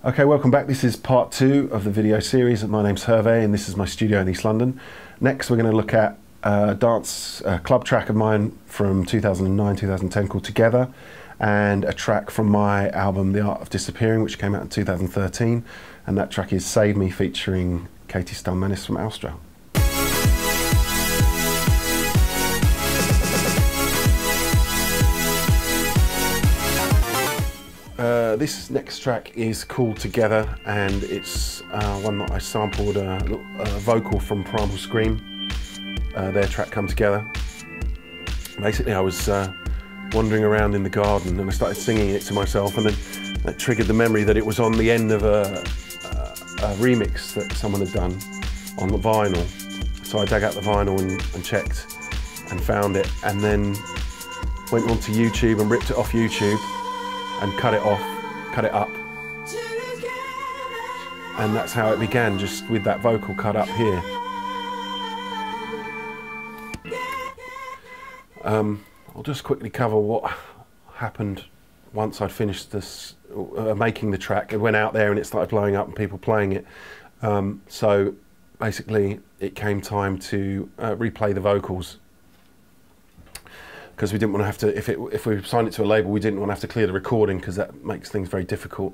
Okay, welcome back. This is part 2 of the video series. My name's Hervé and this is my studio in East London. Next we're going to look at a dance club track of mine from 2009-2010 called Together, and a track from my album The Art of Disappearing, which came out in 2013, and that track is Save Me, featuring Katie Stelmanis from Austria. This next track is called Together, and it's one that I sampled a vocal from Primal Scream, their track Come Together. Basically I was wandering around in the garden and I started singing it to myself, and then that triggered the memory that it was on the end of a remix that someone had done on the vinyl. So I dug out the vinyl and checked and found it, and then went onto YouTube and ripped it off YouTube and cut it up, and that's how it began, just with that vocal cut up here. I'll just quickly cover what happened once I'd finished this, making the track. It went out there and it started blowing up and people playing it. So basically it came time to replay the vocals, because we didn't want to have to, if we signed it to a label, we didn't want to have to clear the recording, because that makes things very difficult.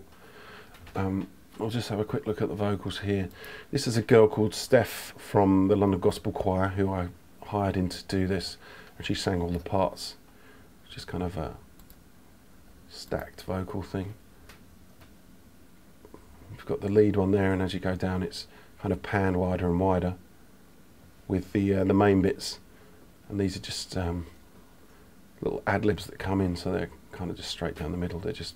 I'll just have a quick look at the vocals here. This is a girl called Steph from the London Gospel Choir, who I hired in to do this, and she sang all the parts. It's just kind of a stacked vocal thing. We've got the lead one there, and as you go down it's kind of panned wider and wider with the main bits, and these are just little ad-libs that come in, so they're kind of just straight down the middle. They're just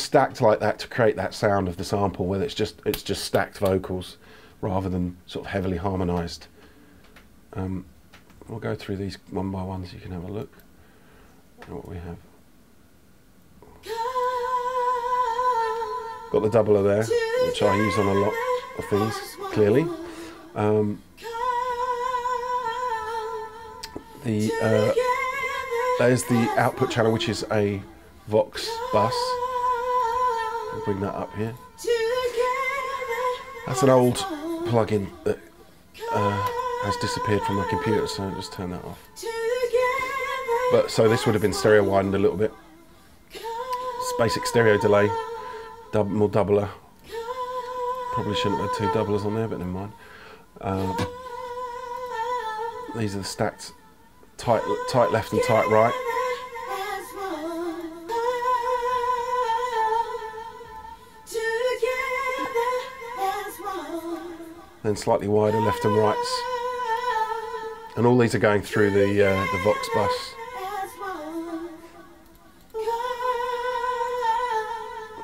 stacked like that to create that sound of the sample, where it's just stacked vocals rather than sort of heavily harmonised. We'll go through these one by one so you can have a look at what we have. Got the doubler there, which I use on a lot of things, clearly. There's the output channel, which is a Vox bus. I'll bring that up here. That's an old plugin that has disappeared from my computer, so I'll just turn that off. But so this would have been stereo widened a little bit. It's basic stereo delay, more doubler. Probably shouldn't have had 2 doublers on there, but never mind. These are the stacked tight left and tight right. Then slightly wider left and rights, and all these are going through the Vox bus.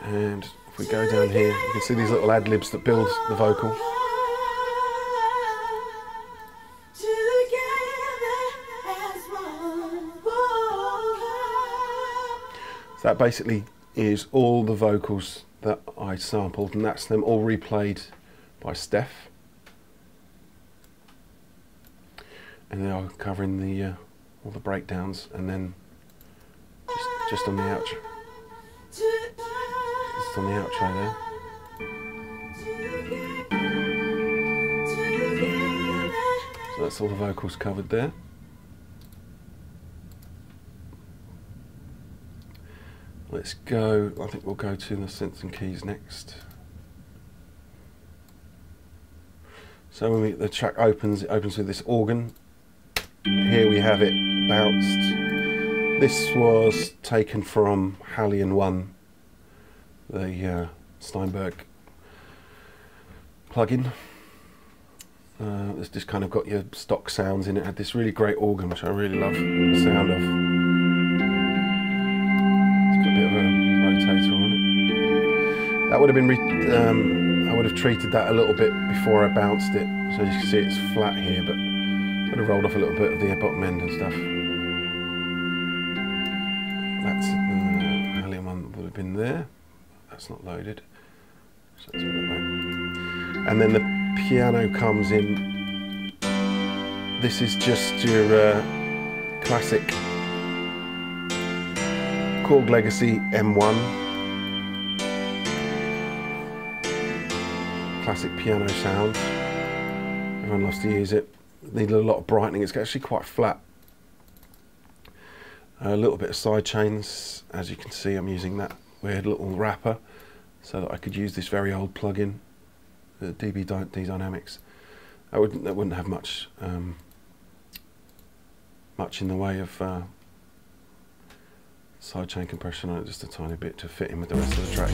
And if we go down here, you can see these little ad-libs that build the vocal. So that basically is all the vocals that I sampled, and that's them all replayed by Steph. And they are covering the all the breakdowns, and then just on the outro. Just on the outro there. So that's all the vocals covered there. Let's go, I think we'll go to the synths and keys next. So when the track opens, it opens with this organ. Here we have it bounced. This was taken from Hallion 1, the Steinberg plugin. It's just kind of got your stock sounds in it. It had this really great organ, which I really love the sound of. It's got a bit of a rotator on it. That would have been, I would have treated that a little bit before I bounced it. So you can see it's flat here, but I would have rolled off a little bit of the bottom end and stuff. That's the Hallion one that would have been there. That's not loaded. So that's and then the piano comes in. This is just your classic Korg Legacy M1. classic piano sound. Everyone loves to use it. Needed a lot of brightening. It's actually quite flat. A little bit of side chains. As you can see, I'm using that weird little wrapper so that I could use this very old plugin, the DB Dynamics. That wouldn't have much in the way of sidechain compression on it, just a tiny bit to fit in with the rest of the track.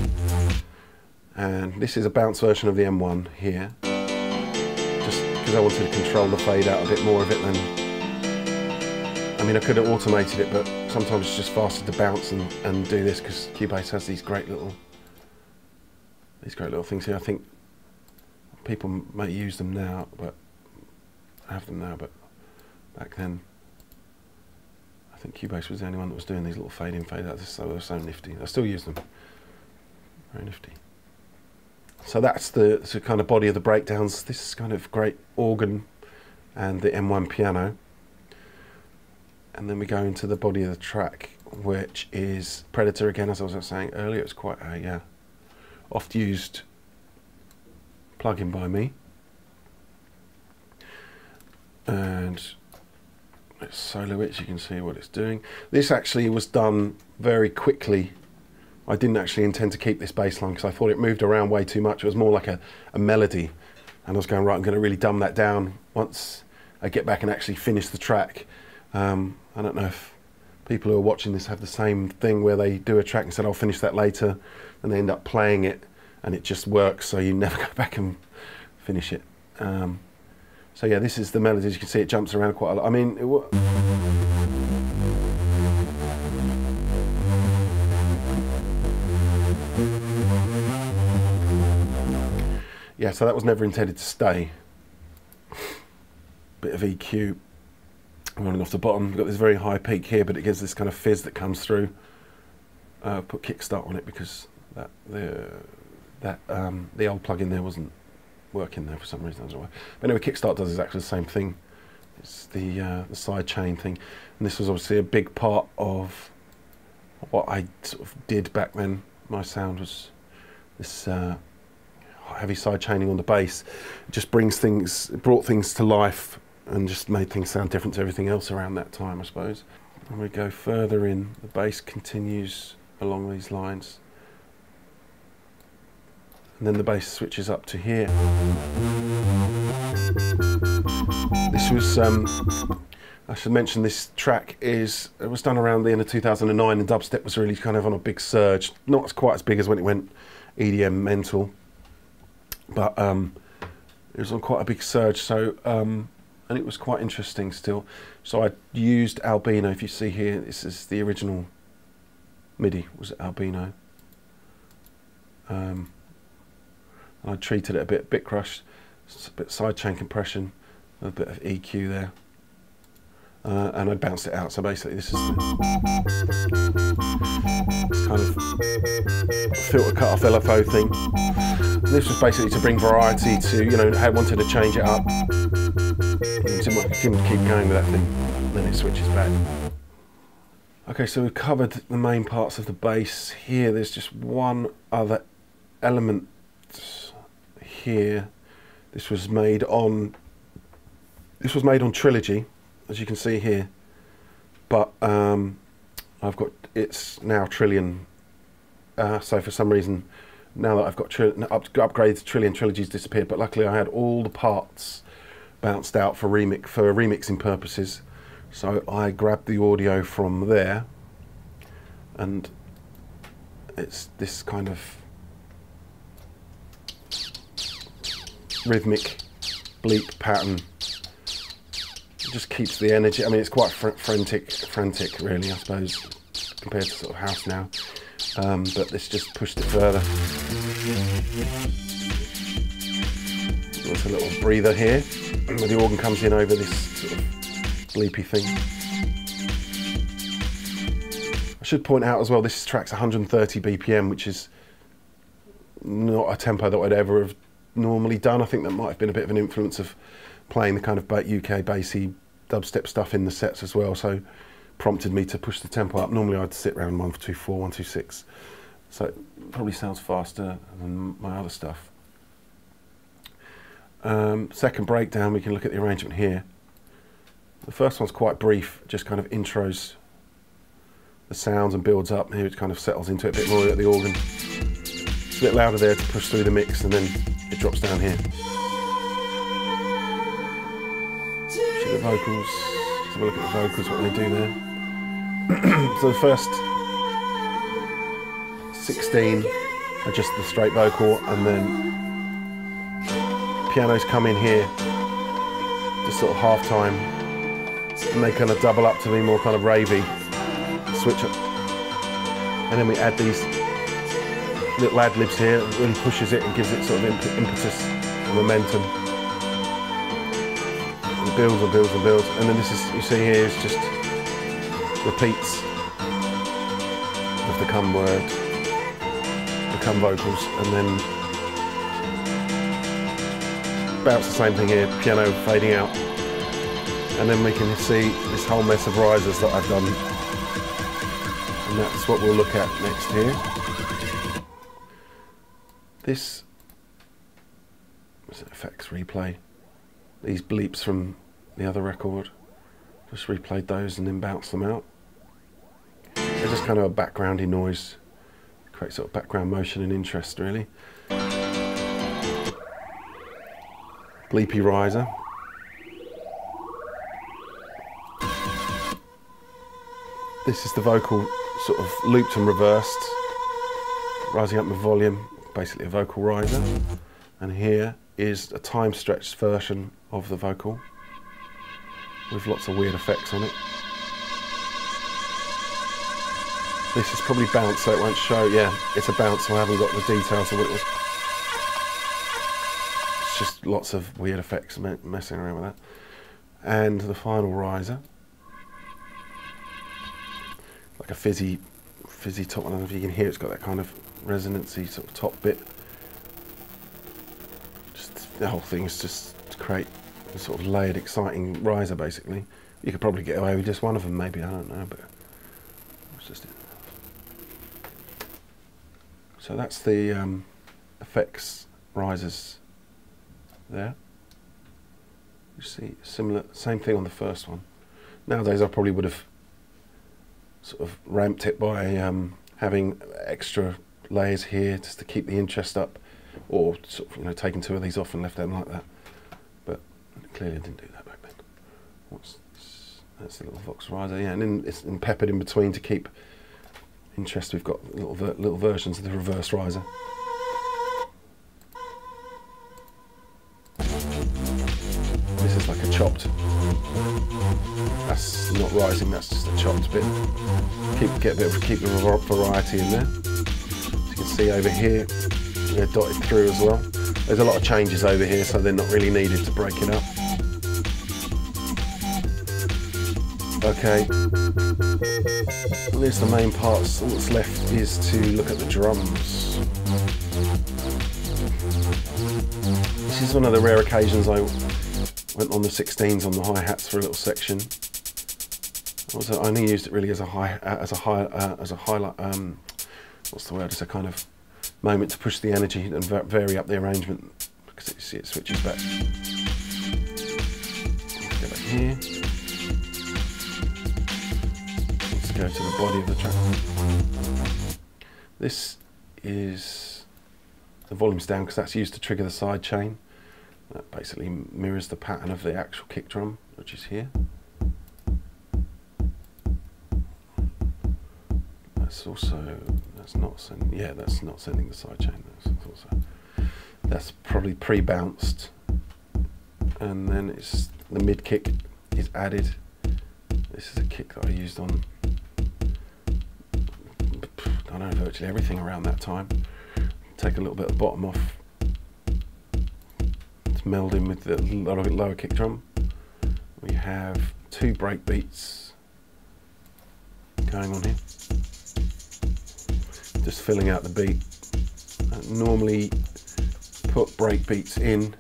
And this is a bounce version of the M1 here, just because I wanted to control the fade out a bit more of it than, I mean, I could have automated it, but sometimes it's just faster to bounce and do this, because Cubase has these great little things here. I think people may use them now, but back then I think Cubase was the only one that was doing these little fade in, fade out. They were so nifty. I still use them. Very nifty. So that's the kind of body of the breakdowns. This is kind of great organ and the M1 piano. And then we go into the body of the track, which is Predator again, as I was saying earlier. It's quite a oft used plugin by me. And let's solo it so you can see what it's doing. This actually was done very quickly. I didn't actually intend to keep this bass line because I thought it moved around way too much. It was more like a melody. And I was going, right, I'm going to really dumb that down once I get back and actually finish the track. I don't know if people who are watching this have the same thing where they do a track and said, I'll finish that later, and they end up playing it and it just works, so you never go back and finish it. So yeah, this is the melody. As you can see, it jumps around quite a lot. I mean, yeah, so that was never intended to stay. Bit of EQ running off the bottom. We've got this very high peak here, but it gives this kind of fizz that comes through. Put kickstart on it because the old plugin there wasn't working there for some reason. I don't know. But anyway, kickstart does exactly the same thing. It's the side chain thing, and this was obviously a big part of what I sort of did back then. My sound was this heavy side chaining on the bass. It just brought things to life and just made things sound different to everything else around that time, I suppose. And we go further in, the bass continues along these lines. And then the bass switches up to here. This was, I should mention, this track it was done around the end of 2009, and dubstep was really kind of on a big surge. Not quite as big as when it went EDM mental, but it was on quite a big surge. So, and it was quite interesting still. So I used Albino. If you see here, this is the original MIDI, was Albino. And I treated it a bit crushed, a bit sidechain compression, a bit of EQ there, and I bounced it out. So basically, this is this kind of filter cut off LFO thing. And this was basically to bring variety to, you know, I wanted to change it up. I couldn't keep going with that thing. Then it switches back. Okay, so we've covered the main parts of the bass. Here, there's just one other element here. This was made on Trilogy, as you can see here, but it's now Trillion. So for some reason, now that I've got upgraded to Trillion, Trilogy's disappeared. But luckily, I had all the parts bounced out for remixing purposes. So I grabbed the audio from there, and it's this kind of rhythmic bleep pattern. It just keeps the energy. I mean, it's quite frantic really, I suppose, compared to sort of house now. But this just pushed it further. There's a little breather here, where the organ comes in over this sort of bleepy thing. I should point out as well, this track's 130 BPM, which is not a tempo that I'd ever have normally done. I think that might have been a bit of an influence of playing the kind of UK bassy dubstep stuff in the sets as well, so prompted me to push the tempo up. Normally I'd sit around 124, 126, so it probably sounds faster than my other stuff. second breakdown, we can look at the arrangement here. The first one's quite brief, just kind of intros the sounds and builds up. Here it kind of settles into it a bit more at the organ. It's a bit louder there to push through the mix, and then it drops down here. See the vocals. Let's have a look at the vocals, what they do there. So the first 16 are just the straight vocal, and then pianos come in here, just sort of half time, and they kind of double up to be more kind of ravey, switch up, and then we add these little ad libs here. It really pushes it and gives it sort of impetus and momentum. It builds and builds and builds, and then this is, you see here, is just repeats of the come word, the come vocals, and then about the same thing here, piano fading out, and then we can see this whole mess of risers that I've done, and that's what we'll look at next here. This effects replay, these bleeps from the other record, just replayed those and then bounced them out. They're just kind of a backgroundy noise, create sort of background motion and interest really. Bleepy riser. This is the vocal sort of looped and reversed, rising up the volume, basically a vocal riser. And here is a time stretched version of the vocal with lots of weird effects on it. This is probably bounce, so it won't show. Yeah, it's a bounce, so I haven't got the details of what it was. It's just lots of weird effects messing around with that. And the final riser, like a fizzy top. I don't know if you can hear, it's got that kind of resonancy sort of top bit. Just the whole thing is just to create a sort of layered, exciting riser. Basically, you could probably get away with just one of them, maybe. I don't know, but it's just it. So that's the effects risers there. You see, similar, same thing on the first one. Nowadays, I probably would have sort of ramped it by having extra layers here just to keep the interest up, or sort of, you know, taking two of these off and left them like that. But clearly I didn't do that back then. What's this? That's the little Vox riser, yeah, and then it's peppered in between to keep interest. We've got little versions of the reverse riser. This is like a chopped. That's not rising. That's just a chopped bit. Keep the variety in there. As you can see over here, they're dotted through as well. There's a lot of changes over here, so they're not really needed to break it up. Okay, well, there's the main parts. All that's left is to look at the drums. This is one of the rare occasions I went on the 16s on the hi-hats for a little section. I only used it really as a highlight. What's the word? It's a kind of moment to push the energy and vary up the arrangement, because you see it switches back. Let's go back here. Let's go to the body of the track. This is the volume's down because that's used to trigger the side chain. That basically mirrors the pattern of the actual kick drum, which is here. That's not sending the side chain. That's probably pre-bounced, and then it's the mid kick is added. This is a kick that I used on, I don't know, virtually everything around that time. Take a little bit of the bottom off to meld in with the lower kick drum. We have two break beats going on here, just filling out the beat. I normally put break beats in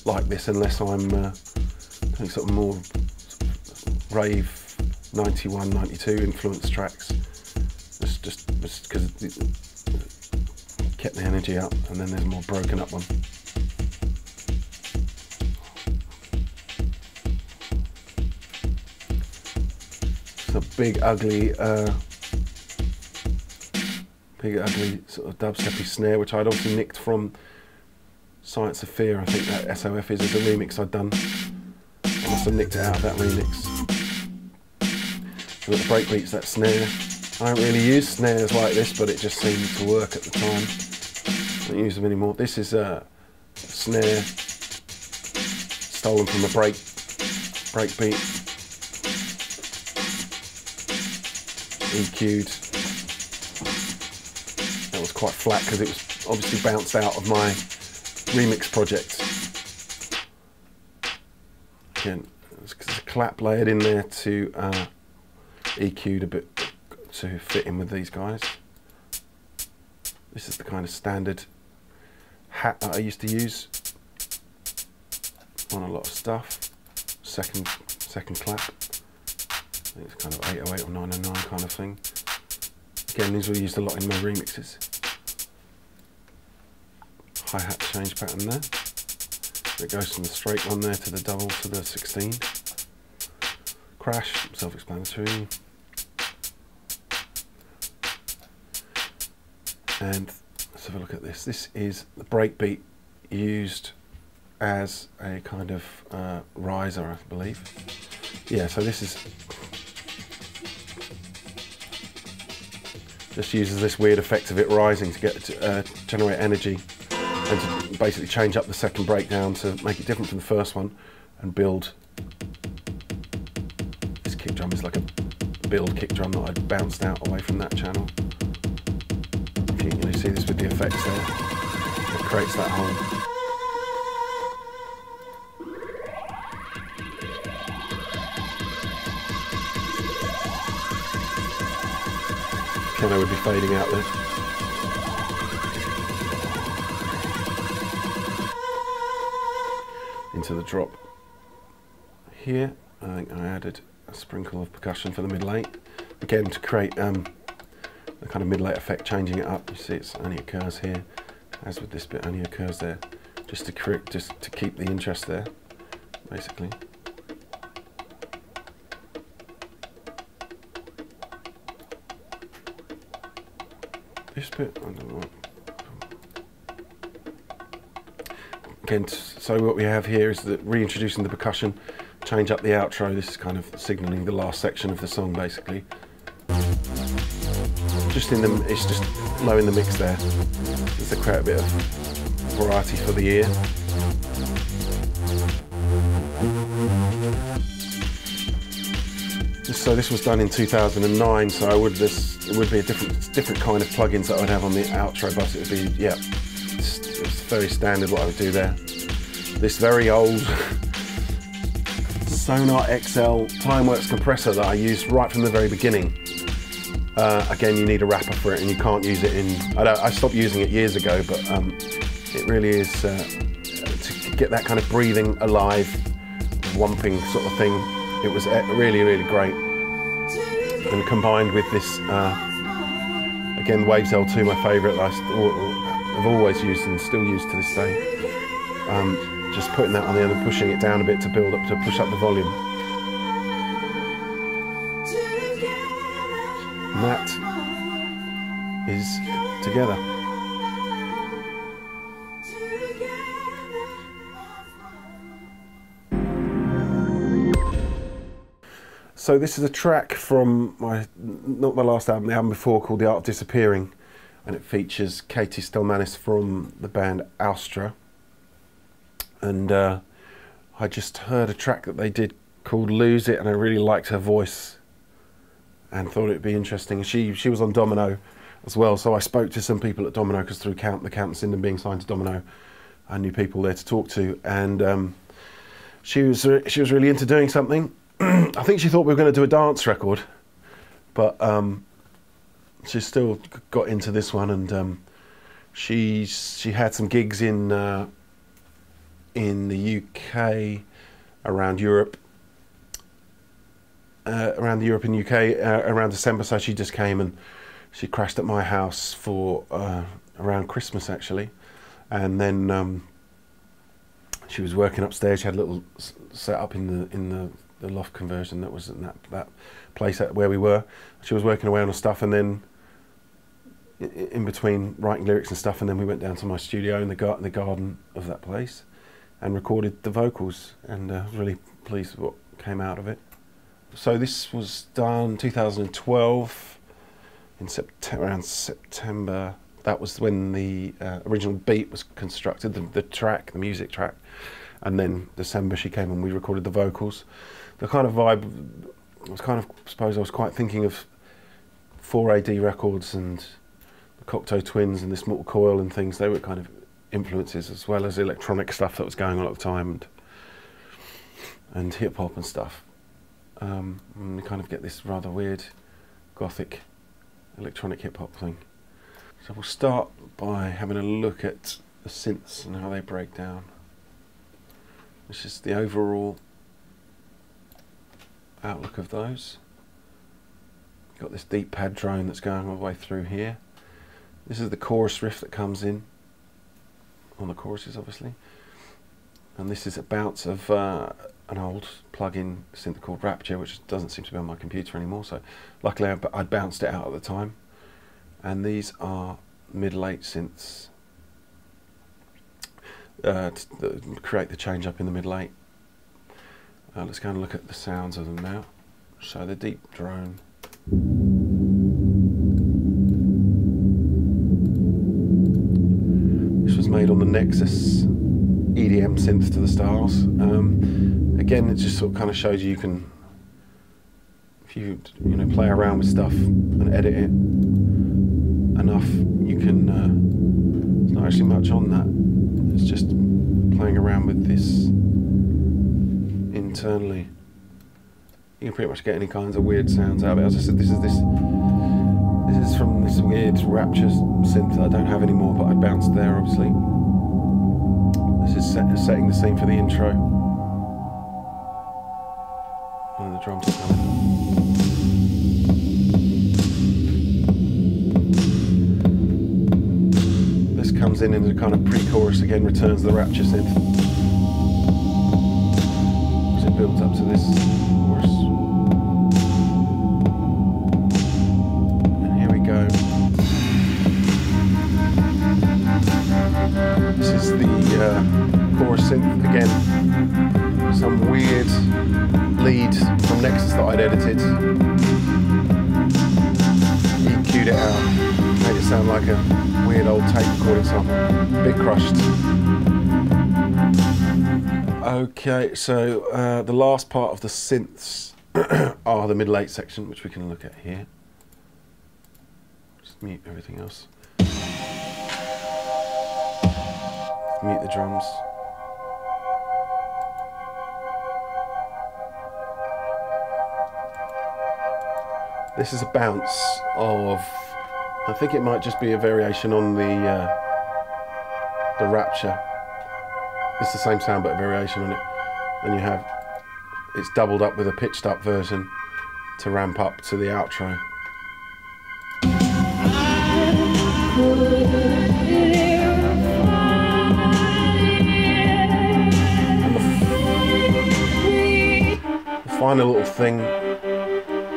like this unless I'm doing sort of more rave 91, 92 influence tracks, just because it kept the energy up, and then there's a more broken up one. a big ugly sort of dubsteppy snare, which I'd also nicked from Science of Fear. I think that SOF is a remix I'd done. I must have nicked it out of that remix. So the breakbeats, that snare. I don't really use snares like this, but it just seemed to work at the time. I don't use them anymore. This is a snare stolen from a breakbeat, EQ'd. That was quite flat because it was obviously bounced out of my remix project. Again, there's a clap layered in there to EQ'd a bit to fit in with these guys. This is the kind of standard hat that I used to use on a lot of stuff. Second clap. I think it's kind of 808 or 909 kind of thing. Again, these were used a lot in my remixes. Hi-hat change pattern there. It goes from the straight one there to the double to the 16. Crash, self-explanatory. And let's have a look at this. This is the breakbeat used as a kind of riser, I believe. Yeah, so this is just uses this weird effect of it rising to get generate energy and to basically change up the second breakdown to make it different from the first one and build. This kick drum is like a build kick drum that I bounced out away from that channel. You can really see this with the effects there. It creates that whole piano would be fading out there. Into the drop. Here, I think I added a sprinkle of percussion for the mid-late, again to create the kind of mid-late effect, changing it up. You see, it only occurs here, as with this bit, only occurs there, just to keep the interest there, basically. This bit, I don't know. Again, so what we have here is that reintroducing the percussion, change up the outro. This is kind of signalling the last section of the song, basically. Just it's just low in the mix there, just to create a bit of variety for the ear. So this was done in 2009. So it would be a different kind of plugins that I would have on the outro bus. It would be, yeah, it's very standard what I would do there. This very old Sonar XL Timeworks compressor that I used right from the very beginning. Again, you need a wrapper for it, and you can't use it in. I stopped using it years ago, but it really is to get that kind of breathing, alive, whumping sort of thing. It was really, really great. And combined with this, again, Waves L2, my favourite, I've always used and still use to this day. Just putting that on the end and pushing it down a bit to push up the volume. And that is Together. So this is a track from not my last album, the album before, called The Art of Disappearing, and it features Katie Stelmanis from the band Austra. And I just heard a track that they did called Lose It, and I really liked her voice and thought it'd be interesting. She was on Domino as well, so I spoke to some people at Domino, because through the Count and Syndon being signed to Domino, I knew people there to talk to, and she was really into doing something. I think she thought we were going to do a dance record, but she still got into this one, and she had some gigs in the UK, around Europe, around December. So she just came and she crashed at my house for around Christmas actually, and then she was working upstairs. She had a little set up in the the loft conversion that was in that place where we were. She was working away on the stuff, and then in between writing lyrics and stuff, and then we went down to my studio in the garden of that place and recorded the vocals, and I was really pleased with what came out of it. So this was done 2012 in around September. That was when the original beat was constructed, the music track, and then December she came and we recorded the vocals. The kind of vibe was kind of, I suppose I was quite thinking of 4AD records and the Cocteau Twins and this Mortal Coil and things. They were kind of influences, as well as electronic stuff that was going on at the time, and hip hop and stuff. And you kind of get this rather weird gothic electronic hip hop thing. So we'll start by having a look at the synths and how they break down. This is the overall outlook of those. Got this deep pad drone that's going all the way through here. This is the chorus riff that comes in on the choruses, obviously. And this is a bounce of an old plug-in synth called Rapture, which doesn't seem to be on my computer anymore, so luckily I bounced it out at the time. And these are mid-late synths to create the change up in the mid-late. Let's go and look at the sounds of them now. So the deep drone. This was made on the Nexus EDM synth to the stars. Again, it just sort of kind of shows you can, if you play around with stuff and edit it enough, you can. There's not actually much on that. It's just playing around with this internally. You can pretty much get any kinds of weird sounds out of it. As I said, this is from this weird Rapture synth that I don't have anymore, but I bounced there obviously. This is setting the scene for the intro. And the drums are coming. This comes in the kind of pre-chorus again, returns the Rapture synth. As it builds up to this chorus. And here we go. This is the chorus synth again. Some weird lead from Nexus that I'd edited. EQ'd it out, made it sound like a weird old tape recording sample. A bit crushed. Okay, so the last part of the synths are the mid-late section, which we can look at here. Just mute everything else. Mute the drums. This is a bounce of, I think it might just be a variation on the Rapture. It's the same sound but a variation on it. And you have, it's doubled up with a pitched up version to ramp up to the outro. And the final little thing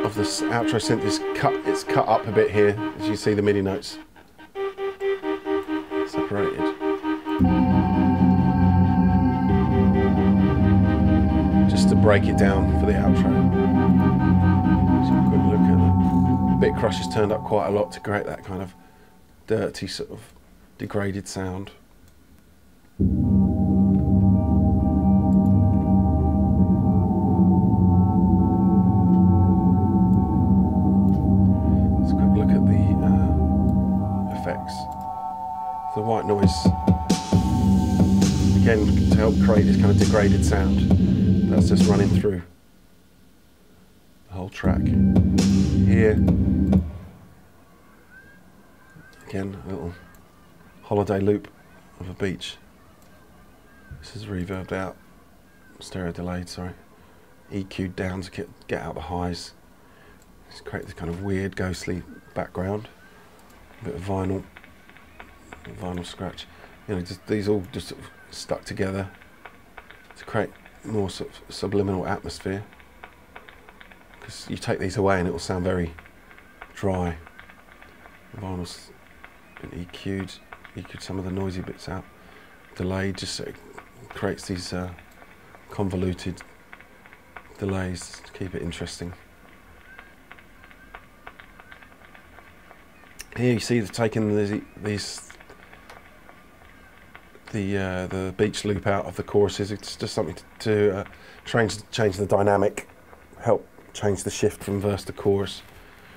of this outro synth is it's cut up a bit here, as you see the MIDI notes separated. Just to break it down for the outro. So a quick look at it. The bit crush is turned up quite a lot to create that kind of dirty sort of degraded sound. The white noise, again, to help create this kind of degraded sound that's just running through the whole track. Here, again, a little holiday loop of a beach. This is reverbed out, stereo delayed, sorry. EQ'd down to get out the highs. Just create this kind of weird, ghostly background. A bit of vinyl scratch, these all just sort of stuck together to create more sort of subliminal atmosphere. because you take these away and it will sound very dry. The vinyl's been EQ'd some of the noisy bits out, delayed, just so it creates these convoluted delays to keep it interesting. Here you see they've taken the beach loop out of the choruses. It's just something to change the dynamic, help change the shift from verse to chorus.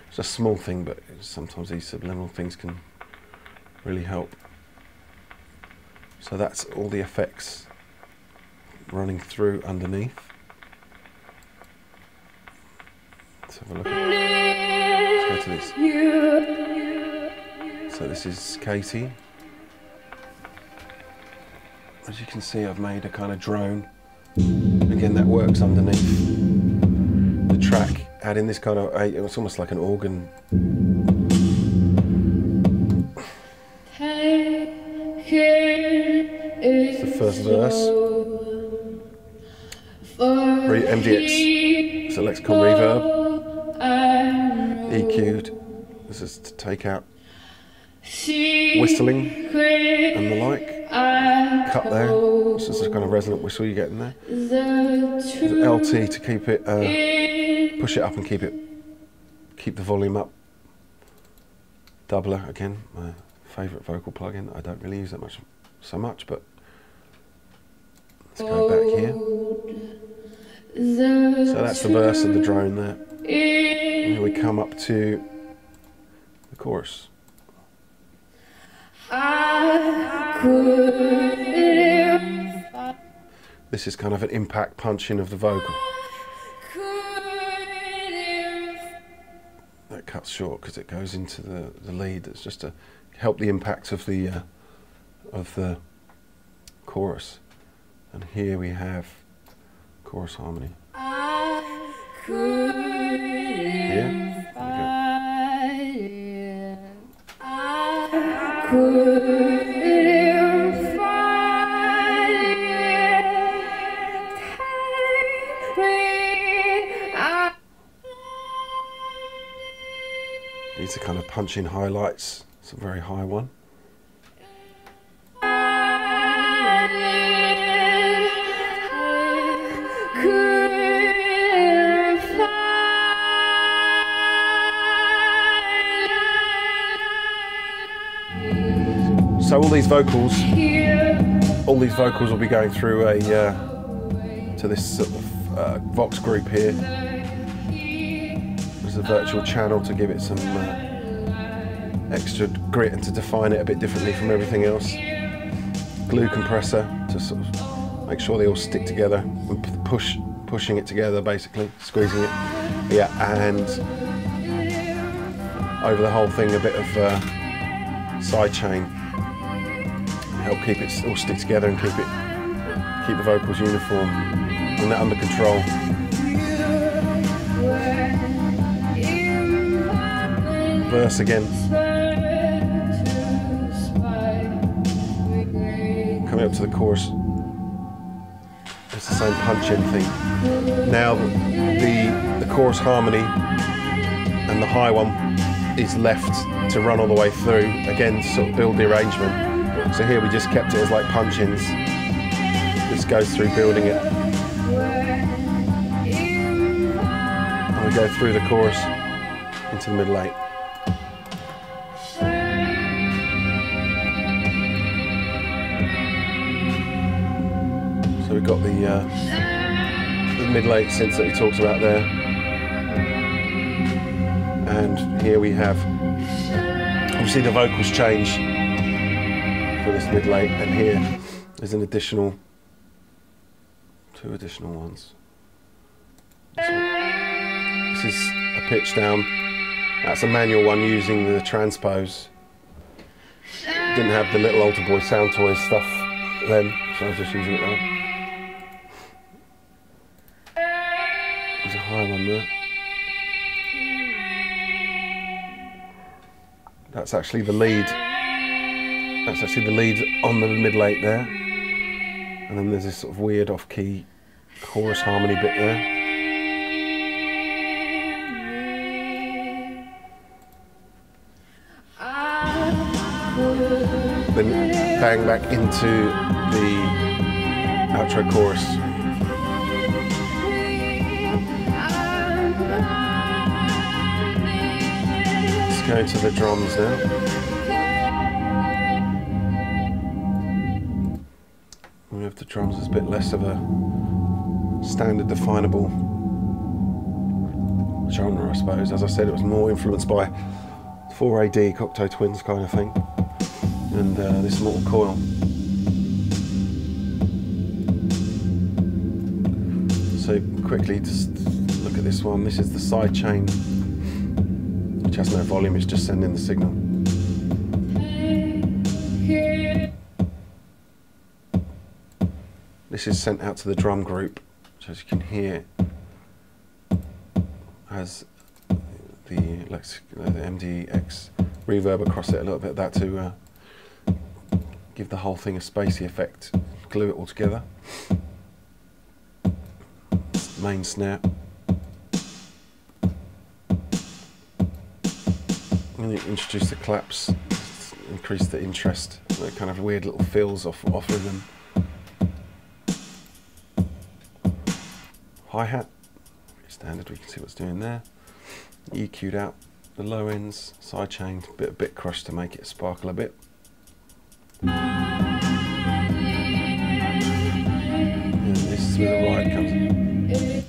It's a small thing, but sometimes these subliminal things can really help. So that's all the effects running through underneath. Let's have a look. Let's go to this. So this is Katie. As you can see, I've made a kind of drone. Again, that works underneath the track, adding this kind of, it's almost like an organ. It's the first verse. MDX selects com reverb, EQ'd. This is to take out whistling and the like. Cut there. This is the kind of resonant whistle you get in there. There's LT to keep it, push it up and keep the volume up. Doubler again, my favourite vocal plugin. I don't really use that so much, but let's go back here. So that's the verse of the drone there. And here we come up to the chorus. This is kind of an impact punching of the vocal. That cuts short because it goes into the lead. It's just to help the impact of the chorus. And here we have chorus harmony. Here. These are kind of punching highlights. It's a very high one. So all these vocals will be going through to this sort of Vox group here. There's a virtual channel to give it some extra grit and to define it a bit differently from everything else. Glue compressor to sort of make sure they all stick together and pushing it together, basically squeezing it. Yeah, and over the whole thing a bit of side chain. Help keep it all stick together and keep the vocals uniform and that under control. Verse again. Coming up to the chorus. It's the same punch-in thing. Now the chorus harmony and the high one is left to run all the way through. Again, to sort of build the arrangement. So here we just kept it as like punch-ins. This goes through building it. And we go through the chorus into the middle eight. So we've got the middle eight synths that he talks about there. And here we have, obviously the vocals change for this middle eight, and here there's an additional, two additional ones. This is a pitch down. That's a manual one using the transpose. Didn't have the little Alter Boy Sound Toys stuff then, so I was just using it now. There's a high one there. That's actually the lead. That's actually the lead on the middle eight there. And then there's this sort of weird off-key chorus harmony bit there. bang back into the outro chorus. Let's go to the drums now. We have the drums as a bit less of a standard definable genre, I suppose. As I said, it was more influenced by 4AD, Cocteau Twins kind of thing, and this Mortal Coil. So quickly, just look at this one. This is the side chain, which has no volume, it's just sending the signal. This is sent out to the drum group, which, as you can hear, has the MDX reverb across it, a little bit of that to give the whole thing a spacey effect, glue it all together. Main snare. I'm going to introduce the claps, increase the interest, kind of weird little feels off rhythm. Hi-hat, standard, we can see what's doing there. EQ'd out the low ends, side chain, bit crushed to make it sparkle a bit. And this is where the ride comes in.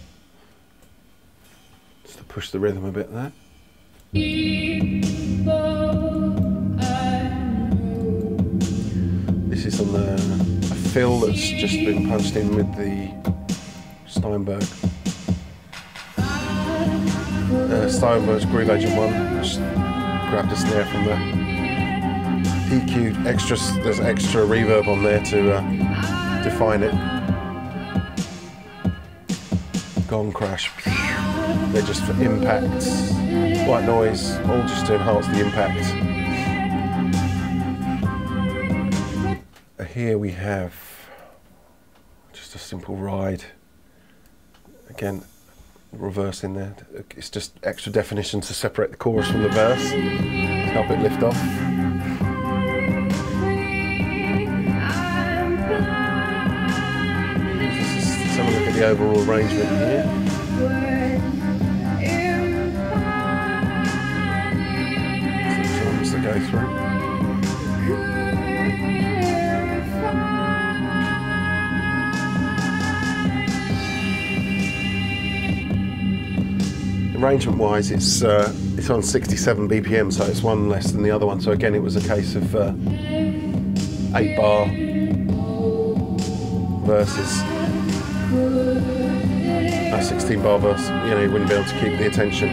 Just to push the rhythm a bit there. This is on a fill that's just been punched in with the Steinberg. Steinberg's Groove Agent 1. Just grabbed a snare from there. EQ'd extra, there's extra reverb on there to define it. Gong crash. They're just for impact. White noise, all just to enhance the impact. Here we have just a simple ride. Again, reverse in there. It's just extra definition to separate the chorus from the verse, to help it lift off. Let's have a look at the overall arrangement here. Some drums that go through. Arrangement wise, it's on 67 BPM, so it's one less than the other one. So again, it was a case of 8 bar versus a 16 bar verse. You know, you wouldn't be able to keep the attention.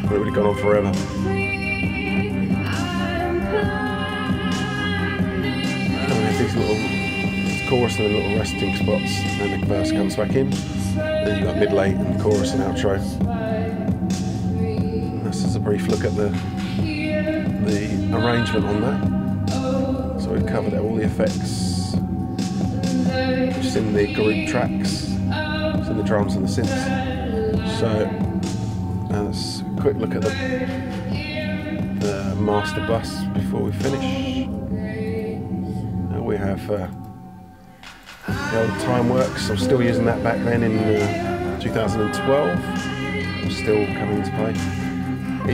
It would have gone on forever. And we have these little chorus and the little resting spots, and then the verse comes back in. Then you've got mid, late, and chorus and outro. And this is a brief look at the arrangement on that. So we've covered all the effects, which is in the group tracks, it's in the drums and the synths. So let's a quick look at the master bus before we finish. Now we have the old Timeworks. I'm still using that back then in 2012. Still coming into play.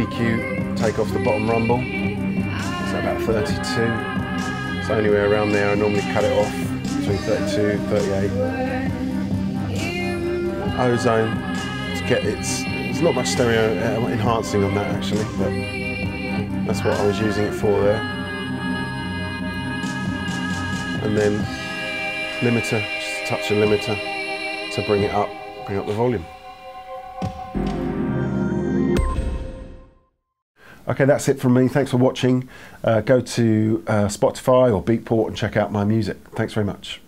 EQ, take off the bottom rumble. It's about 32. So anywhere around there, I normally cut it off between 32 and 38. Ozone, it's not much stereo enhancing on that actually, but that's what I was using it for there. And then limiter, just a touch of limiter to bring up the volume. Okay, that's it from me. Thanks for watching. Go to Spotify or Beatport and check out my music. Thanks very much.